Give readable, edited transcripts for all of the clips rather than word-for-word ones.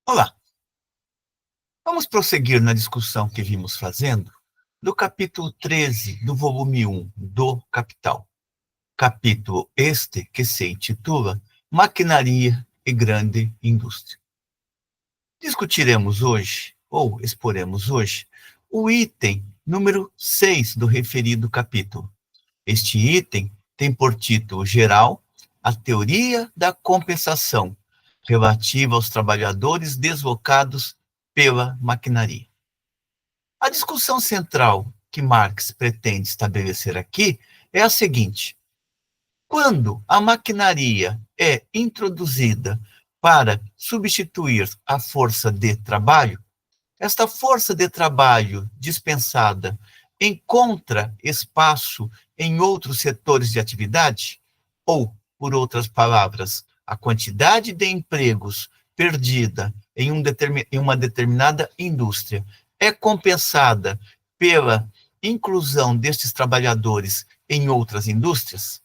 Olá, vamos prosseguir na discussão que vimos fazendo do capítulo 13 do volume 1 do Capital. Capítulo este que se intitula Maquinaria e Grande Indústria. Discutiremos hoje, ou exporemos hoje, o item número 6 do referido capítulo. Este item tem por título geral a teoria da compensação relativa aos trabalhadores deslocados pela maquinaria. A discussão central que Marx pretende estabelecer aqui é a seguinte: quando a maquinaria é introduzida para substituir a força de trabalho, esta força de trabalho dispensada encontra espaço em outros setores de atividade? Ou, por outras palavras, a quantidade de empregos perdida em uma determinada indústria é compensada pela inclusão destes trabalhadores em outras indústrias?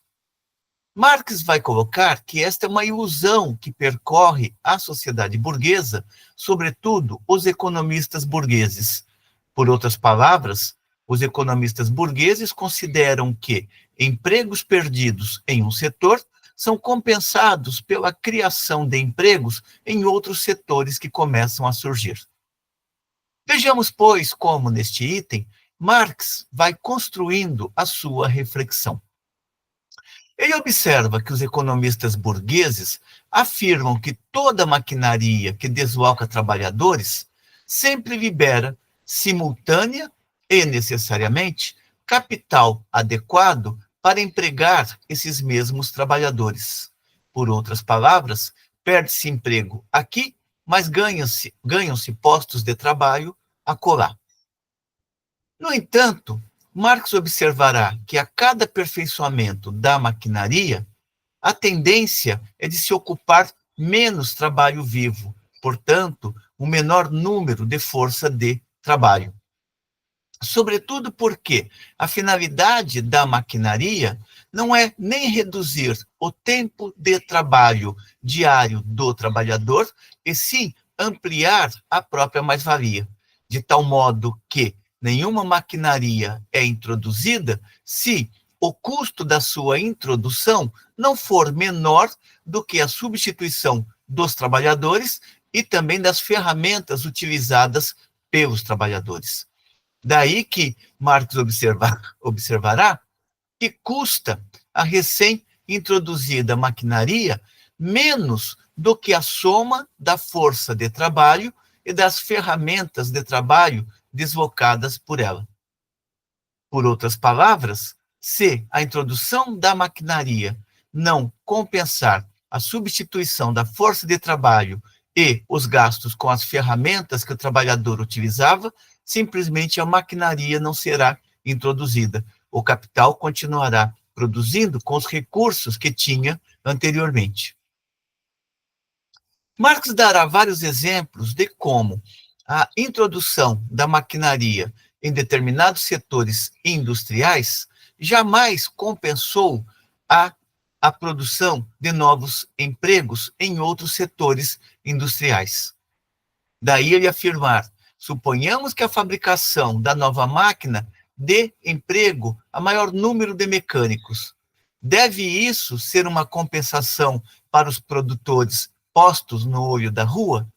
Marx vai colocar que esta é uma ilusão que percorre a sociedade burguesa, sobretudo os economistas burgueses. Por outras palavras, os economistas burgueses consideram que empregos perdidos em um setor são compensados pela criação de empregos em outros setores que começam a surgir. Vejamos, pois, como neste item, Marx vai construindo a sua reflexão. Ele observa que os economistas burgueses afirmam que toda maquinaria que desloca trabalhadores sempre libera, simultânea e necessariamente, capital adequado para empregar esses mesmos trabalhadores. Por outras palavras, perde-se emprego aqui, mas ganham-se postos de trabalho acolá. No entanto, Marx observará que a cada aperfeiçoamento da maquinaria, a tendência é de se ocupar menos trabalho vivo, portanto, um menor número de força de trabalho. Sobretudo porque a finalidade da maquinaria não é nem reduzir o tempo de trabalho diário do trabalhador, e sim ampliar a própria mais-valia, de tal modo que nenhuma maquinaria é introduzida se o custo da sua introdução não for menor do que a substituição dos trabalhadores e também das ferramentas pelos trabalhadores. Daí que Marx observará que custa a recém-introduzida maquinaria menos do que a soma da força de trabalho e das ferramentas de trabalho deslocadas por ela. Por outras palavras, se a introdução da maquinaria não compensar a substituição da força de trabalho e os gastos com as ferramentas que o trabalhador utilizava, simplesmente a maquinaria não será introduzida. O capital continuará produzindo com os recursos que tinha anteriormente. Marx dará vários exemplos de como a introdução da maquinaria em determinados setores industriais jamais compensou a produção de novos empregos em outros setores industriais. Daí ele afirmar: suponhamos que a fabricação da nova máquina dê emprego a maior número de mecânicos. Deve isso ser uma compensação para os produtores postos no olho da rua?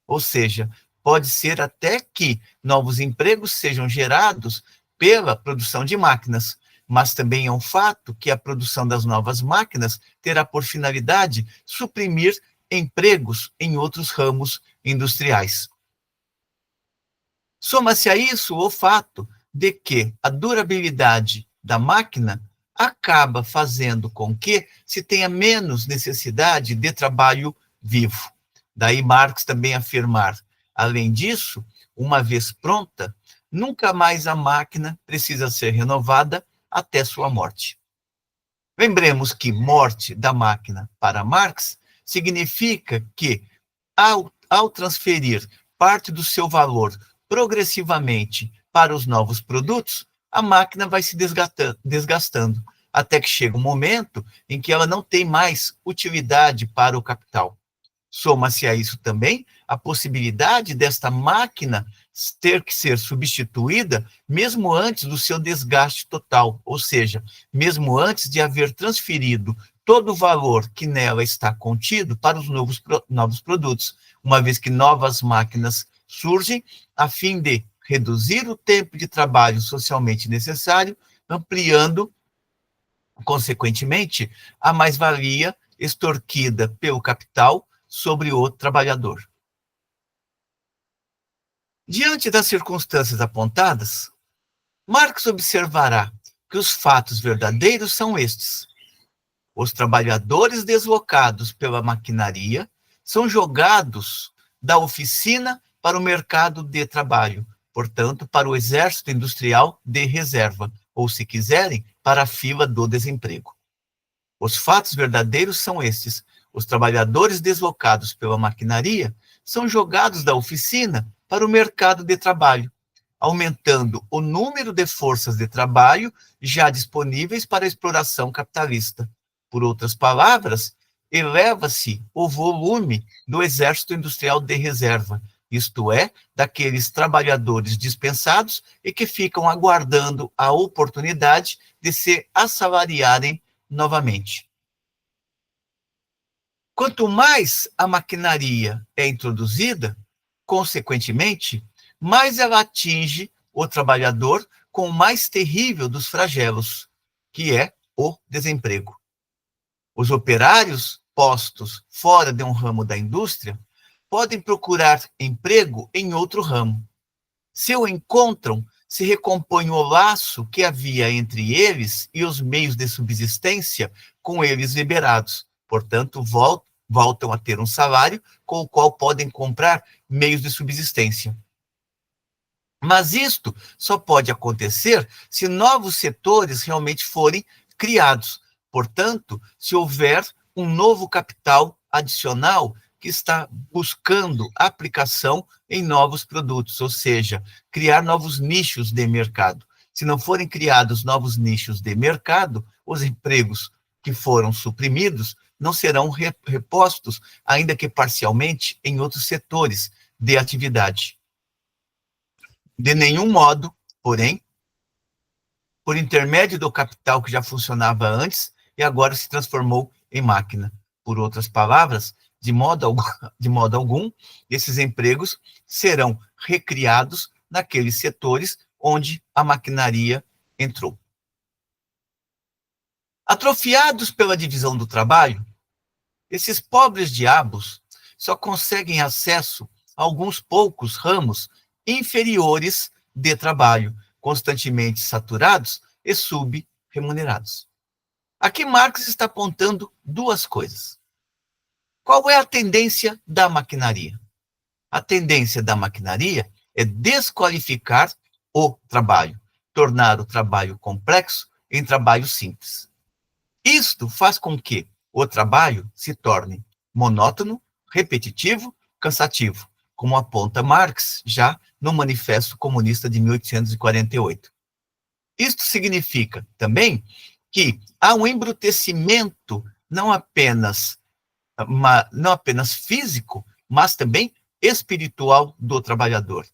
Ou seja, pode ser até que novos empregos sejam gerados pela produção de máquinas, mas também é um fato que a produção das novas máquinas terá por finalidade suprimir empregos em outros ramos industriais. Soma-se a isso o fato de que a durabilidade da máquina acaba fazendo com que se tenha menos necessidade de trabalho vivo. Daí Marx também afirmar: além disso, uma vez pronta, nunca mais a máquina precisa ser renovada até sua morte. Lembremos que morte da máquina para Marx significa que, ao transferir parte do seu valor progressivamente para os novos produtos, a máquina vai se desgastando, até que chega um momento em que ela não tem mais utilidade para o capital. Soma-se a isso também a possibilidade desta máquina ter que ser substituída mesmo antes do seu desgaste total, ou seja, mesmo antes de haver transferido todo o valor que nela está contido para os novos produtos, uma vez que novas máquinas surgem a fim de reduzir o tempo de trabalho socialmente necessário, ampliando, consequentemente, a mais-valia extorquida pelo capital sobre o trabalhador. Diante das circunstâncias apontadas, Marx observará que os fatos verdadeiros são estes: os trabalhadores deslocados pela maquinaria são jogados da oficina para o mercado de trabalho, portanto, para o exército industrial de reserva, ou, se quiserem, para a fila do desemprego. Os fatos verdadeiros são estes: os trabalhadores deslocados pela maquinaria são jogados da oficina para o mercado de trabalho, aumentando o número de forças de trabalho já disponíveis para a exploração capitalista. Por outras palavras, eleva-se o volume do exército industrial de reserva, isto é, daqueles trabalhadores dispensados e que ficam aguardando a oportunidade de se assalariarem novamente. Quanto mais a maquinaria é introduzida, consequentemente, mais ela atinge o trabalhador com o mais terrível dos flagelos, que é o desemprego. Os operários postos fora de um ramo da indústria podem procurar emprego em outro ramo. Se o encontram, se recompõe o laço que havia entre eles e os meios de subsistência com eles liberados. Portanto, voltam a ter um salário com o qual podem comprar meios de subsistência. Mas isto só pode acontecer se novos setores realmente forem criados. Portanto, se houver um novo capital adicional que está buscando aplicação em novos produtos, ou seja, criar novos nichos de mercado. Se não forem criados novos nichos de mercado, os empregos que foram suprimidos não serão repostos, ainda que parcialmente, em outros setores de atividade. De nenhum modo, porém, por intermédio do capital que já funcionava antes e agora se transformou em máquina. Por outras palavras, de modo algum, esses empregos serão recriados naqueles setores onde a maquinaria entrou. Atrofiados pela divisão do trabalho, esses pobres diabos só conseguem acesso a alguns poucos ramos inferiores de trabalho, constantemente saturados e subremunerados. Aqui Marx está apontando duas coisas. Qual é a tendência da maquinaria? A tendência da maquinaria é desqualificar o trabalho, tornar o trabalho complexo em trabalho simples. Isto faz com que o trabalho se torne monótono, repetitivo, cansativo, como aponta Marx já no Manifesto Comunista de 1848. Isto significa também que há um embrutecimento não apenas físico, mas também espiritual do trabalhador,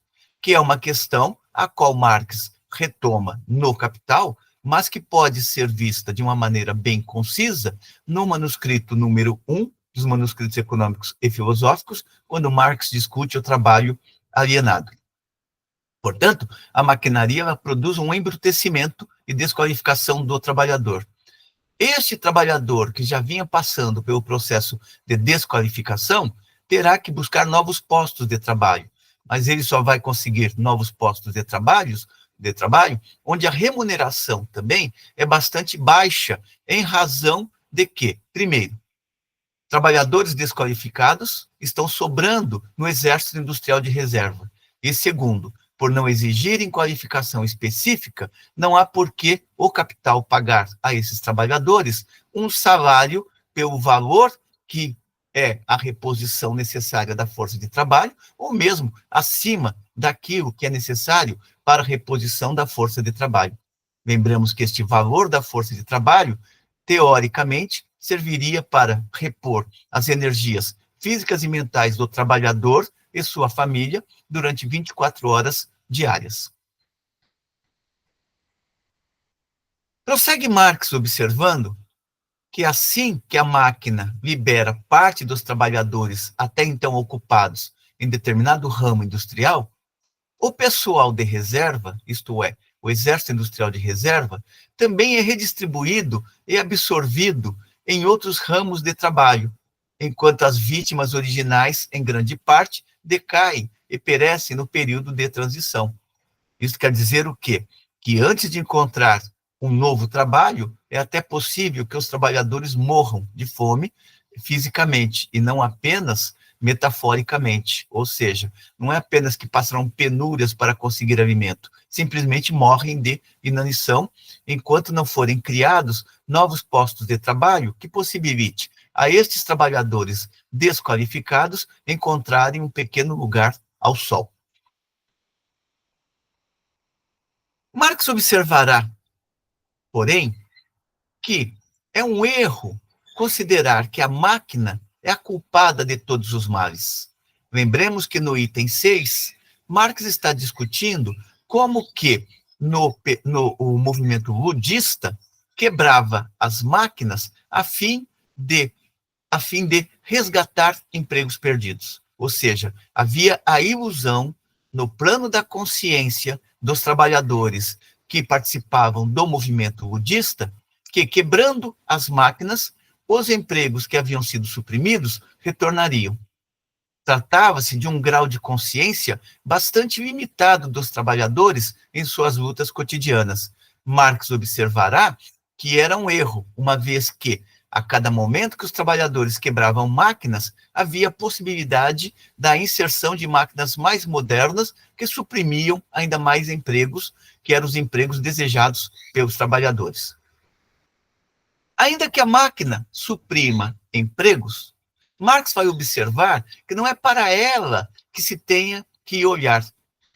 que é uma questão a qual Marx retoma no Capital, mas que pode ser vista de uma maneira bem concisa no manuscrito número 1 dos manuscritos econômicos e filosóficos, quando Marx discute o trabalho alienado. Portanto, a maquinaria ela produz um embrutecimento e desqualificação do trabalhador. Este trabalhador que já vinha passando pelo processo de desqualificação terá que buscar novos postos de trabalho, mas ele só vai conseguir novos postos de trabalho onde a remuneração também é bastante baixa, em razão de que, primeiro, trabalhadores desqualificados estão sobrando no exército industrial de reserva, e segundo, por não exigirem qualificação específica, não há por que o capital pagar a esses trabalhadores um salário pelo valor que é a reposição necessária da força de trabalho, ou mesmo acima daquilo que é necessário para a reposição da força de trabalho. Lembramos que este valor da força de trabalho, teoricamente, serviria para repor as energias físicas e mentais do trabalhador e sua família durante 24 horas diárias. Prossegue Marx observando que assim que a máquina libera parte dos trabalhadores até então ocupados em determinado ramo industrial, o pessoal de reserva, isto é, o exército industrial de reserva, também é redistribuído e absorvido em outros ramos de trabalho, enquanto as vítimas originais, em grande parte, decaem e perecem no período de transição. Isso quer dizer o quê? Que antes de encontrar um novo trabalho, é até possível que os trabalhadores morram de fome fisicamente, e não apenas metaforicamente. Ou seja, não é apenas que passarão penúrias para conseguir alimento, simplesmente morrem de inanição, enquanto não forem criados novos postos de trabalho que possibilite a estes trabalhadores desqualificados encontrarem um pequeno lugar ao sol. Marx observará, porém, que é um erro considerar que a máquina é a culpada de todos os males. Lembremos que no item 6, Marx está discutindo como que o movimento ludista quebrava as máquinas a fim de resgatar empregos perdidos. Ou seja, havia a ilusão no plano da consciência dos trabalhadores que participavam do movimento ludista, que quebrando as máquinas, os empregos que haviam sido suprimidos retornariam. Tratava-se de um grau de consciência bastante limitado dos trabalhadores em suas lutas cotidianas. Marx observará que era um erro, uma vez que, a cada momento que os trabalhadores quebravam máquinas, havia a possibilidade da inserção de máquinas mais modernas que suprimiam ainda mais empregos, que eram os empregos desejados pelos trabalhadores. Ainda que a máquina suprima empregos, Marx vai observar que não é para ela que se tenha que olhar,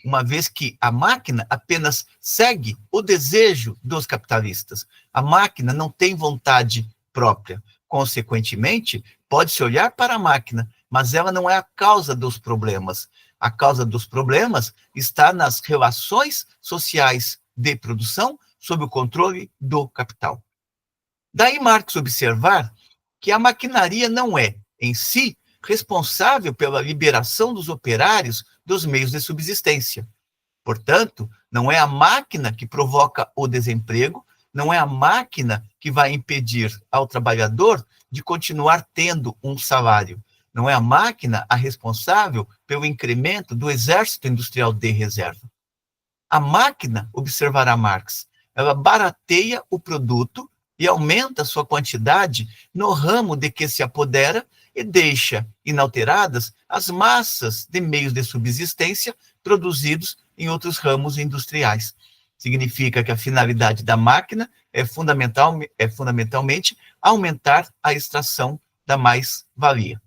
uma vez que a máquina apenas segue o desejo dos capitalistas. A máquina não tem vontade própria. Consequentemente, pode-se olhar para a máquina, mas ela não é a causa dos problemas. A causa dos problemas está nas relações sociais de produção sob o controle do capital. Daí Marx observar que a maquinaria não é, em si, responsável pela liberação dos operários dos meios de subsistência. Portanto, não é a máquina que provoca o desemprego, não é a máquina que vai impedir ao trabalhador de continuar tendo um salário. Não é a máquina a responsável pelo incremento do exército industrial de reserva. A máquina, observará Marx, ela barateia o produto e aumenta sua quantidade no ramo de que se apodera e deixa inalteradas as massas de meios de subsistência produzidos em outros ramos industriais. Significa que a finalidade da máquina é fundamentalmente aumentar a extração da mais-valia.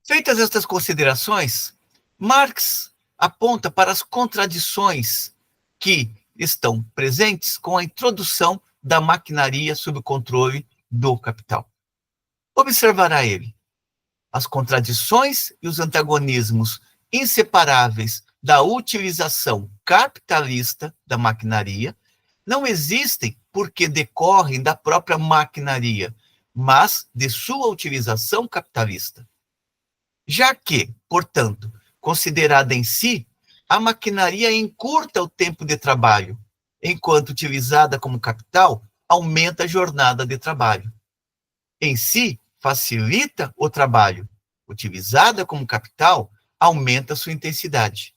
Feitas estas considerações, Marx aponta para as contradições que estão presentes com a introdução da maquinaria sob o controle do capital. Observará ele as contradições e os antagonismos inseparáveis da utilização capitalista da maquinaria não existem porque decorrem da própria maquinaria, mas de sua utilização capitalista. Já que, portanto, considerada em si, a maquinaria encurta o tempo de trabalho, enquanto utilizada como capital, aumenta a jornada de trabalho. Em si, facilita o trabalho, utilizada como capital, aumenta sua intensidade.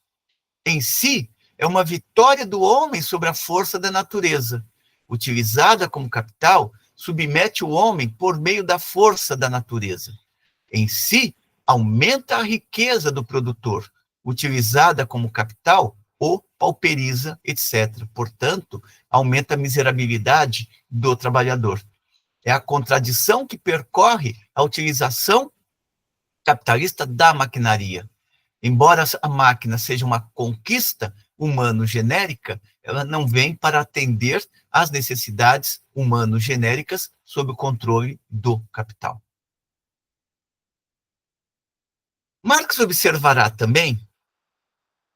Em si, é uma vitória do homem sobre a força da natureza. Utilizada como capital, submete o homem por meio da força da natureza. Em si, aumenta a riqueza do produtor. Utilizada como capital, o pauperiza, etc. Portanto, aumenta a miserabilidade do trabalhador. É a contradição que percorre a utilização capitalista da maquinaria. Embora a máquina seja uma conquista humano-genérica, ela não vem para atender às necessidades humano-genéricas sob o controle do capital. Marx observará também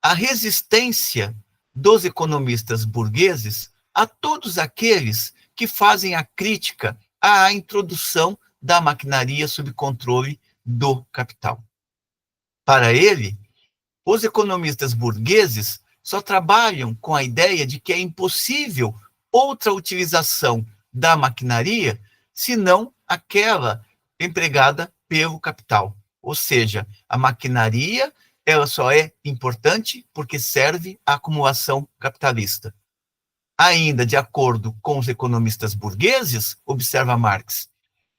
a resistência dos economistas burgueses a todos aqueles que fazem a crítica à introdução da maquinaria sob controle do capital. Para ele, os economistas burgueses só trabalham com a ideia de que é impossível outra utilização da maquinaria senão aquela empregada pelo capital. Ou seja, a maquinaria ela só é importante porque serve à acumulação capitalista. Ainda de acordo com os economistas burgueses, observa Marx,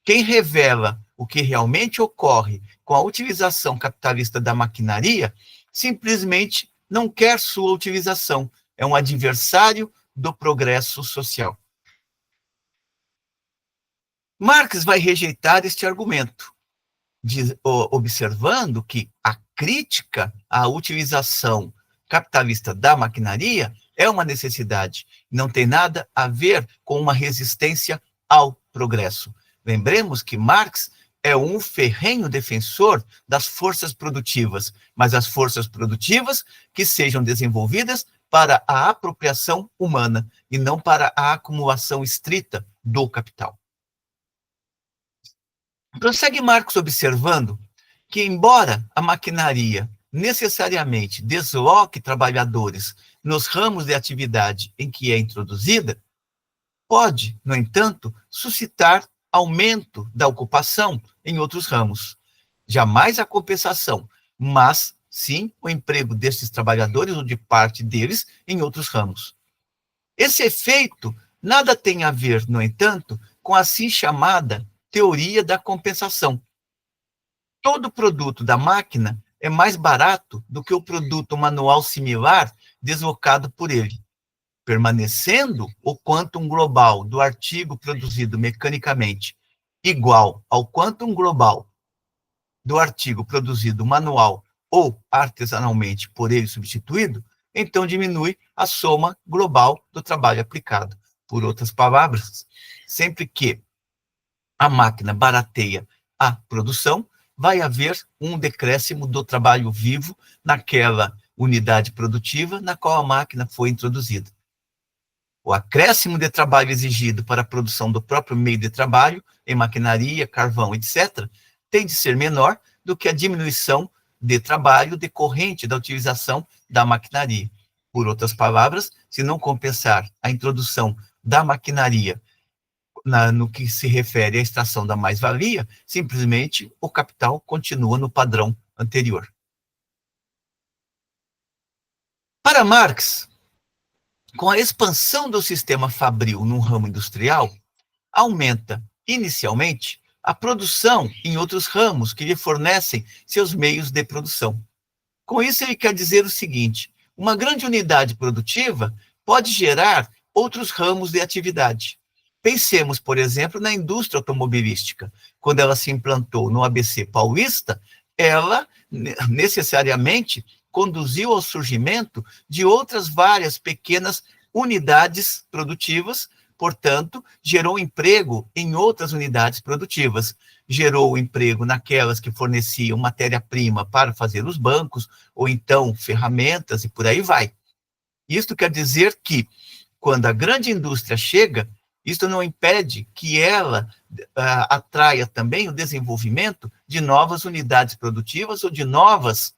quem revela o que realmente ocorre com a utilização capitalista da maquinaria simplesmente não quer sua utilização, é um adversário do progresso social. Marx vai rejeitar este argumento, observando que a crítica à utilização capitalista da maquinaria é uma necessidade, não tem nada a ver com uma resistência ao progresso. Lembremos que Marx é um ferrenho defensor das forças produtivas, mas as forças produtivas que sejam desenvolvidas para a apropriação humana e não para a acumulação estrita do capital. Prossegue Marx observando que, embora a maquinaria necessariamente desloque trabalhadores nos ramos de atividade em que é introduzida, pode, no entanto, suscitar aumento da ocupação em outros ramos. Jamais a compensação, mas sim o emprego desses trabalhadores ou de parte deles em outros ramos. Esse efeito nada tem a ver, no entanto, com a assim chamada teoria da compensação. Todo produto da máquina é mais barato do que o produto manual similar deslocado por ele, permanecendo o quantum global do artigo produzido mecanicamente igual ao quantum global do artigo produzido manual ou artesanalmente por ele substituído, então diminui a soma global do trabalho aplicado. Por outras palavras, sempre que a máquina barateia a produção, vai haver um decréscimo do trabalho vivo naquela unidade produtiva na qual a máquina foi introduzida. O acréscimo de trabalho exigido para a produção do próprio meio de trabalho, em maquinaria, carvão, etc., tem de ser menor do que a diminuição de trabalho decorrente da utilização da maquinaria. Por outras palavras, se não compensar a introdução da maquinaria no que se refere à extração da mais-valia, simplesmente o capital continua no padrão anterior. Para Marx, com a expansão do sistema fabril no ramo industrial, aumenta, inicialmente, a produção em outros ramos que lhe fornecem seus meios de produção. Com isso, ele quer dizer o seguinte: uma grande unidade produtiva pode gerar outros ramos de atividade. Pensemos, por exemplo, na indústria automobilística. Quando ela se implantou no ABC paulista, ela necessariamente conduziu ao surgimento de outras várias pequenas unidades produtivas, portanto, gerou emprego em outras unidades produtivas. Gerou emprego naquelas que forneciam matéria-prima para fazer os bancos, ou então ferramentas, e por aí vai. Isto quer dizer que, quando a grande indústria chega, isto não impede que ela atraia também o desenvolvimento de novas unidades produtivas ou de novas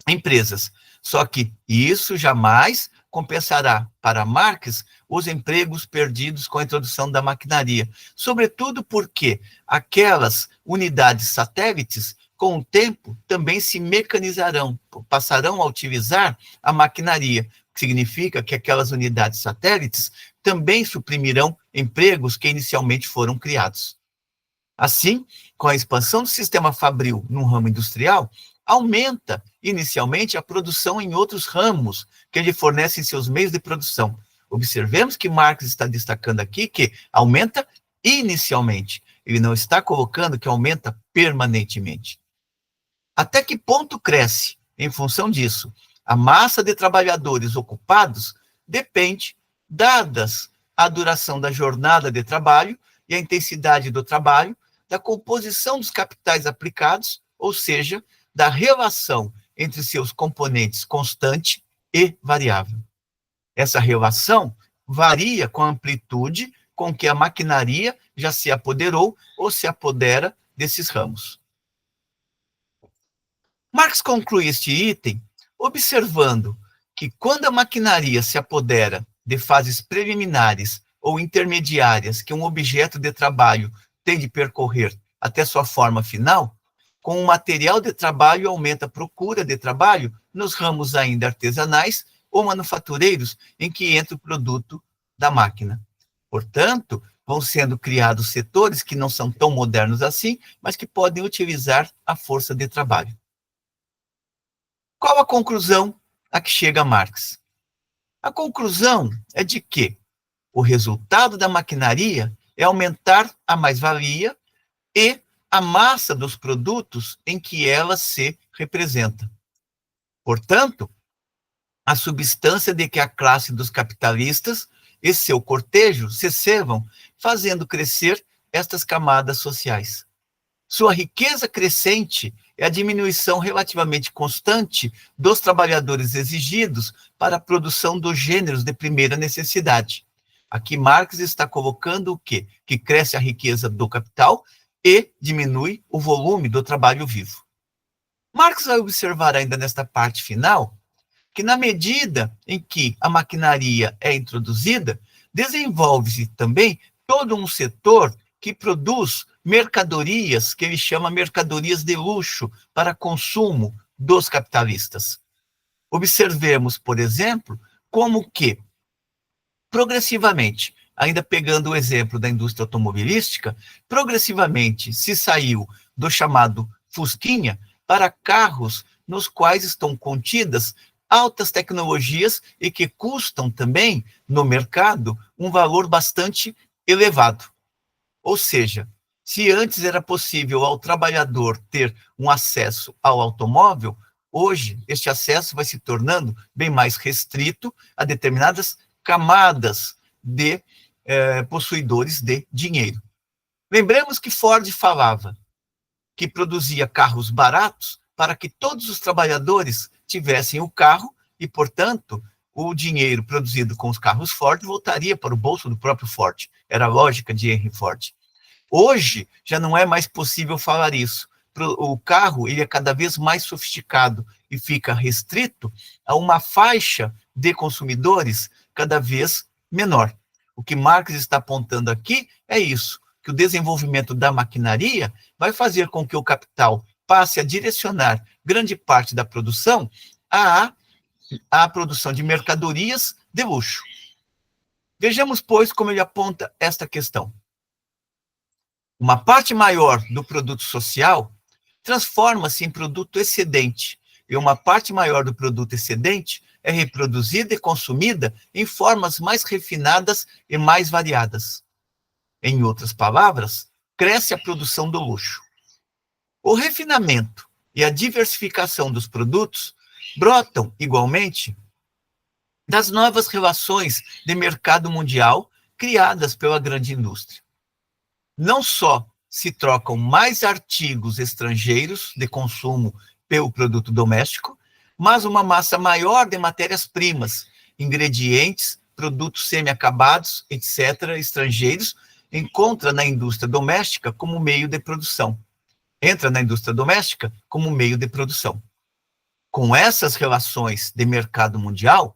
empresas. Só que isso jamais compensará para Marx os empregos perdidos com a introdução da maquinaria, sobretudo porque aquelas unidades satélites, com o tempo, também se mecanizarão, passarão a utilizar a maquinaria, que significa que aquelas unidades satélites também suprimirão empregos que inicialmente foram criados. Assim, com a expansão do sistema fabril no ramo industrial, aumenta inicialmente a produção em outros ramos que lhe fornecem seus meios de produção. Observemos que Marx está destacando aqui que aumenta inicialmente. Ele não está colocando que aumenta permanentemente. Até que ponto cresce, em função disso, a massa de trabalhadores ocupados depende, dadas a duração da jornada de trabalho e a intensidade do trabalho, da composição dos capitais aplicados, ou seja, da relação entre seus componentes constante e variável. Essa relação varia com a amplitude com que a maquinaria já se apoderou ou se apodera desses ramos. Marx conclui este item observando que quando a maquinaria se apodera de fases preliminares ou intermediárias que um objeto de trabalho tem de percorrer até sua forma final, com o material de trabalho aumenta a procura de trabalho nos ramos ainda artesanais ou manufatureiros em que entra o produto da máquina. Portanto, vão sendo criados setores que não são tão modernos assim, mas que podem utilizar a força de trabalho. Qual a conclusão a que chega Marx? A conclusão é de que o resultado da maquinaria é aumentar a mais-valia e a massa dos produtos em que ela se representa. Portanto, a substância de que a classe dos capitalistas e seu cortejo se servam, fazendo crescer estas camadas sociais. Sua riqueza crescente é a diminuição relativamente constante dos trabalhadores exigidos para a produção dos gêneros de primeira necessidade. Aqui Marx está colocando o quê? Que cresce a riqueza do capital e diminui o volume do trabalho vivo. Marx vai observar ainda nesta parte final que na medida em que a maquinaria é introduzida, desenvolve-se também todo um setor que produz mercadorias, que ele chama mercadorias de luxo, para consumo dos capitalistas. Observemos, por exemplo, como que, progressivamente, ainda pegando o exemplo da indústria automobilística, progressivamente se saiu do chamado Fusquinha para carros nos quais estão contidas altas tecnologias e que custam também, no mercado, um valor bastante elevado. Ou seja, se antes era possível ao trabalhador ter um acesso ao automóvel, hoje este acesso vai se tornando bem mais restrito a determinadas camadas de possuidores de dinheiro. Lembremos que Ford falava que produzia carros baratos para que todos os trabalhadores tivessem o carro e, portanto, o dinheiro produzido com os carros Ford voltaria para o bolso do próprio Ford. Era a lógica de Henry Ford. Hoje, já não é mais possível falar isso. O carro ele é cada vez mais sofisticado e fica restrito a uma faixa de consumidores cada vez menor. O que Marx está apontando aqui é isso, que o desenvolvimento da maquinaria vai fazer com que o capital passe a direcionar grande parte da produção à produção de mercadorias de luxo. Vejamos, pois, como ele aponta esta questão. Uma parte maior do produto social transforma-se em produto excedente, e uma parte maior do produto excedente é reproduzida e consumida em formas mais refinadas e mais variadas. Em outras palavras, cresce a produção do luxo. O refinamento e a diversificação dos produtos brotam, igualmente, das novas relações de mercado mundial criadas pela grande indústria. Não só se trocam mais artigos estrangeiros de consumo pelo produto doméstico, mas uma massa maior de matérias-primas, ingredientes, produtos semi-acabados, etc., estrangeiros, entra na indústria doméstica como meio de produção. Com essas relações de mercado mundial,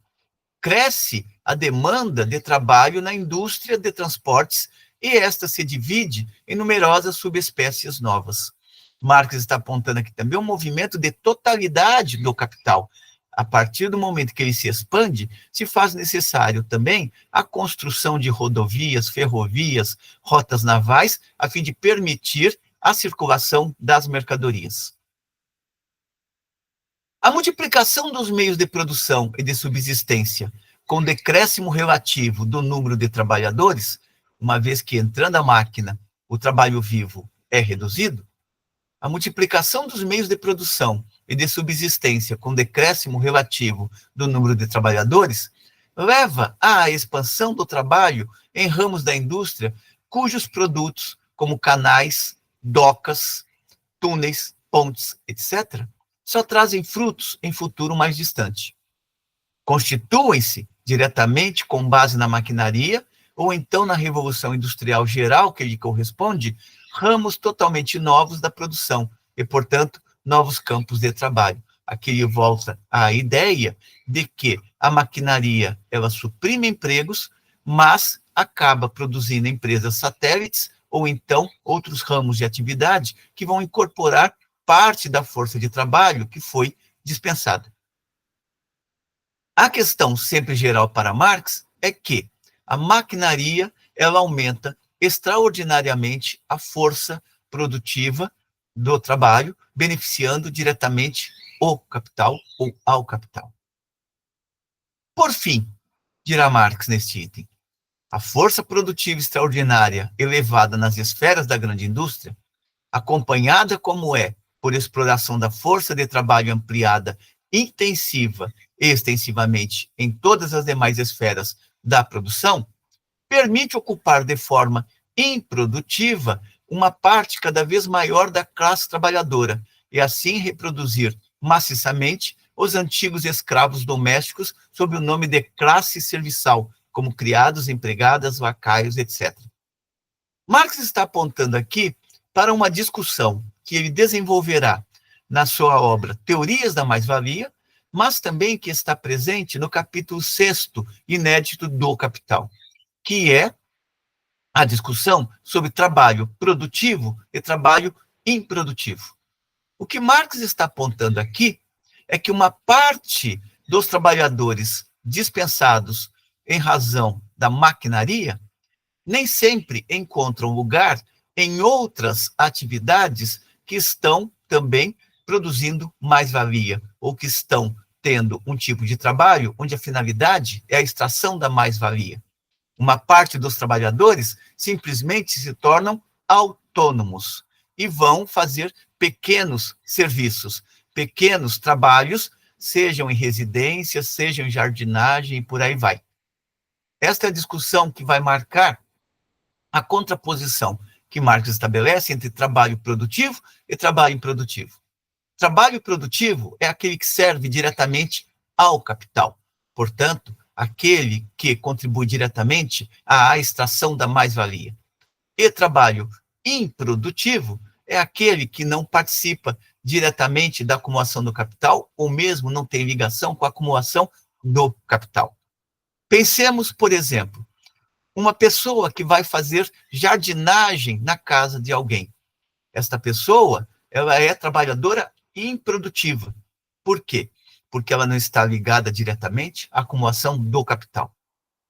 cresce a demanda de trabalho na indústria de transportes e esta se divide em numerosas subespécies novas. Marx está apontando aqui também um movimento de totalidade do capital. A partir do momento que ele se expande, se faz necessário também a construção de rodovias, ferrovias, rotas navais, a fim de permitir a circulação das mercadorias. A multiplicação dos meios de produção e de subsistência, com decréscimo relativo do número de trabalhadores, uma vez que entrando a máquina, o trabalho vivo é reduzido, a multiplicação dos meios de produção e de subsistência com decréscimo relativo do número de trabalhadores leva à expansão do trabalho em ramos da indústria cujos produtos, como canais, docas, túneis, pontes, etc., só trazem frutos em futuro mais distante. Constituem-se diretamente com base na maquinaria ou então na revolução industrial geral que lhe corresponde, ramos totalmente novos da produção e, portanto, novos campos de trabalho. Aqui volta a ideia de que a maquinaria, ela suprime empregos, mas acaba produzindo empresas satélites ou então outros ramos de atividade que vão incorporar parte da força de trabalho que foi dispensada. A questão sempre geral para Marx é que a maquinaria, ela aumenta extraordinariamente a força produtiva do trabalho, beneficiando diretamente o capital ou ao capital. Por fim, dirá Marx neste item, a força produtiva extraordinária elevada nas esferas da grande indústria, acompanhada como é por exploração da força de trabalho ampliada, intensiva e extensivamente em todas as demais esferas da produção, permite ocupar de forma improdutiva uma parte cada vez maior da classe trabalhadora e assim reproduzir maciçamente os antigos escravos domésticos sob o nome de classe serviçal, como criados, empregadas, lacaios, etc. Marx está apontando aqui para uma discussão que ele desenvolverá na sua obra Teorias da Mais-Valia, mas também que está presente no capítulo 6º, inédito do Capital, que é a discussão sobre trabalho produtivo e trabalho improdutivo. O que Marx está apontando aqui é que uma parte dos trabalhadores dispensados em razão da maquinaria nem sempre encontram lugar em outras atividades que estão também produzindo mais-valia, ou que estão tendo um tipo de trabalho onde a finalidade é a extração da mais-valia. Uma parte dos trabalhadores simplesmente se tornam autônomos e vão fazer pequenos serviços, pequenos trabalhos, sejam em residências, sejam em jardinagem e por aí vai. Esta é a discussão que vai marcar a contraposição que Marx estabelece entre trabalho produtivo e trabalho improdutivo. Trabalho produtivo é aquele que serve diretamente ao capital, portanto, aquele que contribui diretamente à extração da mais-valia. E trabalho improdutivo é aquele que não participa diretamente da acumulação do capital, ou mesmo não tem ligação com a acumulação do capital. Pensemos, por exemplo, uma pessoa que vai fazer jardinagem na casa de alguém. Esta pessoa, ela é trabalhadora improdutiva. Por quê? Porque ela não está ligada diretamente à acumulação do capital.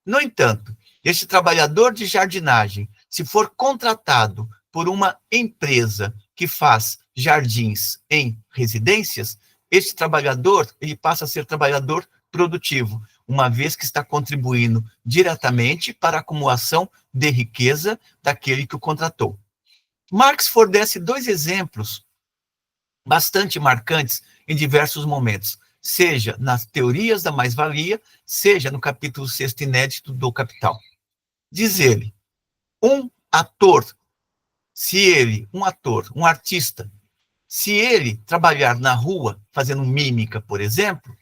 No entanto, este trabalhador de jardinagem, se for contratado por uma empresa que faz jardins em residências, este trabalhador, ele passa a ser trabalhador produtivo, uma vez que está contribuindo diretamente para a acumulação de riqueza daquele que o contratou. Marx fornece dois exemplos bastante marcantes em diversos momentos, seja nas teorias da mais-valia, seja no capítulo 6º inédito do Capital. Diz ele, um artista, se ele trabalhar na rua fazendo mímica, por exemplo,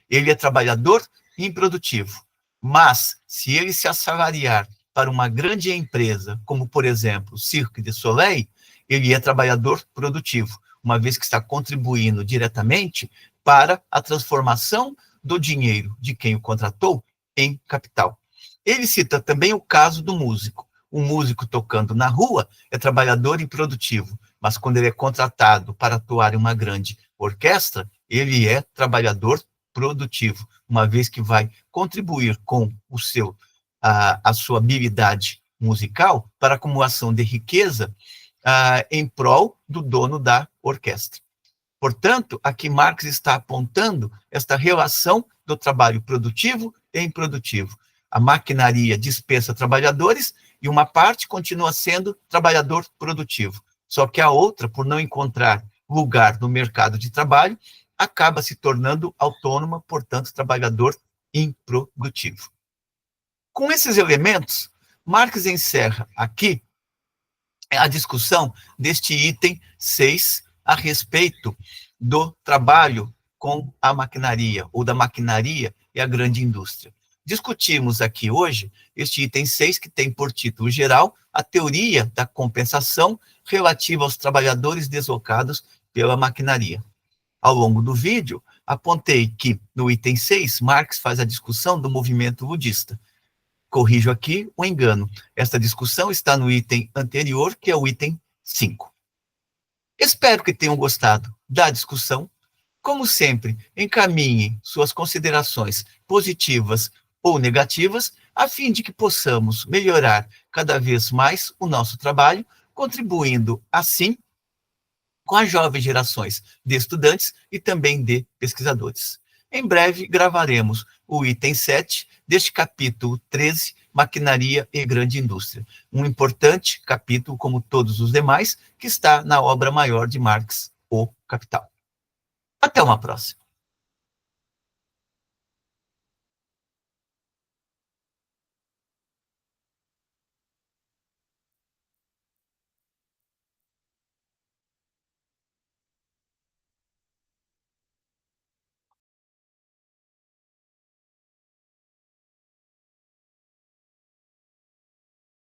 ele é trabalhador improdutivo. Mas, se ele se assalariar para uma grande empresa, como, por exemplo, Cirque du Soleil, ele é trabalhador produtivo, uma vez que está contribuindo diretamente para a transformação do dinheiro de quem o contratou em capital. Ele cita também o caso do músico. O músico tocando na rua é trabalhador improdutivo, mas quando ele é contratado para atuar em uma grande orquestra, ele é trabalhador produtivo, uma vez que vai contribuir com a sua habilidade musical para a acumulação de riqueza em prol do dono da orquestra. Portanto, aqui Marx está apontando esta relação do trabalho produtivo e improdutivo. A maquinaria dispensa trabalhadores e uma parte continua sendo trabalhador produtivo. Só que a outra, por não encontrar lugar no mercado de trabalho, acaba se tornando autônoma, portanto, trabalhador improdutivo. Com esses elementos, Marx encerra aqui a discussão deste item 6 a respeito do trabalho com a maquinaria, ou da maquinaria e a grande indústria. Discutimos aqui hoje este item 6, que tem por título geral a teoria da compensação relativa aos trabalhadores deslocados pela maquinaria. Ao longo do vídeo, apontei que, no item 6, Marx faz a discussão do movimento ludista. Corrijo aqui o engano. Esta discussão está no item anterior, que é o item 5. Espero que tenham gostado da discussão. Como sempre, encaminhem suas considerações positivas ou negativas, a fim de que possamos melhorar cada vez mais o nosso trabalho, contribuindo, assim, com as jovens gerações de estudantes e também de pesquisadores. Em breve, gravaremos o item 7 deste capítulo 13, Maquinaria e Grande Indústria. Um importante capítulo, como todos os demais, que está na obra maior de Marx, O Capital. Até uma próxima.